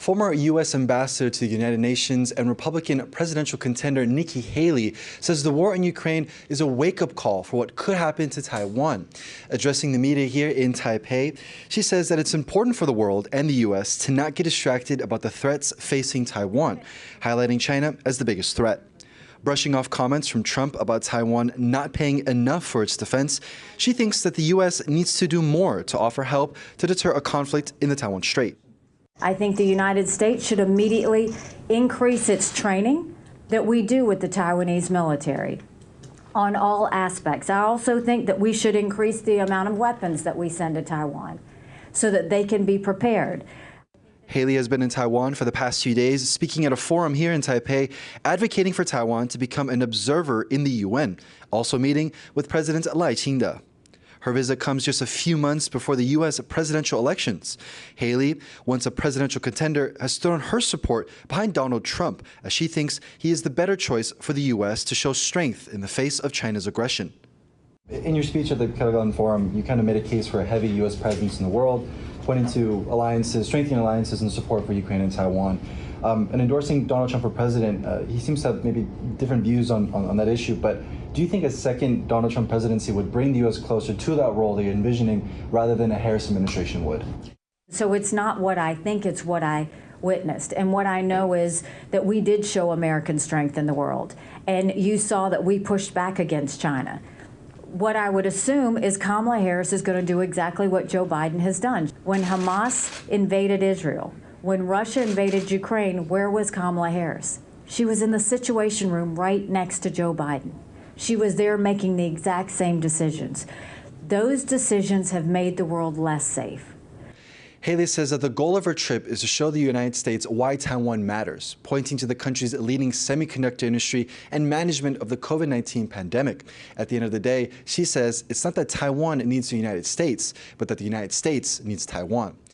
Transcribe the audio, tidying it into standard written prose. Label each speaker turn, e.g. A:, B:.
A: Former U.S. Ambassador to the United Nations and Republican presidential contender Nikki Haley says the war in Ukraine is a wake-up call for what could happen to Taiwan. Addressing the media here in Taipei, she says that it's important for the world and the U.S. to not get distracted about the threats facing Taiwan, highlighting China as the biggest threat. Brushing off comments from Trump about Taiwan not paying enough for its defense, she thinks that the U.S. needs to do more to offer help to deter a conflict in the Taiwan Strait.
B: I think the United States should immediately increase its training that we do with the Taiwanese military on all aspects. I also think that we should increase the amount of weapons that we send to Taiwan so that they can be prepared.
A: Haley has been in Taiwan for the past few days, speaking at a forum here in Taipei, advocating for Taiwan to become an observer in the UN, also meeting with President Lai Ching-te. Her visit comes just a few months before the U.S. presidential elections. Haley, once a presidential contender, has thrown her support behind Donald Trump, as she thinks he is the better choice for the U.S. to show strength in the face of China's aggression. In your speech at the Taiwan Forum, you kind of made a case for a heavy U.S. presence in the world, pointing to alliances, strengthening alliances and support for Ukraine and Taiwan. And endorsing Donald Trump for president, he seems to have maybe different views on that issue, but do you think a second Donald Trump presidency would bring the U.S. closer to that role that you're envisioning rather than a Harris administration would?
B: So it's not what I think, it's what I witnessed. And what I know is that we did show American strength in the world. And you saw that we pushed back against China. What I would assume is Kamala Harris is going to do exactly what Joe Biden has done. When Hamas invaded Israel, when Russia invaded Ukraine, where was Kamala Harris? She was in the Situation Room right next to Joe Biden. She was there making the exact same decisions. Those decisions have made the world less safe.
A: Haley says that the goal of her trip is to show the United States why Taiwan matters, pointing to the country's leading semiconductor industry and management of the COVID-19 pandemic. At the end of the day, she says it's not that Taiwan needs the United States, but that the United States needs Taiwan.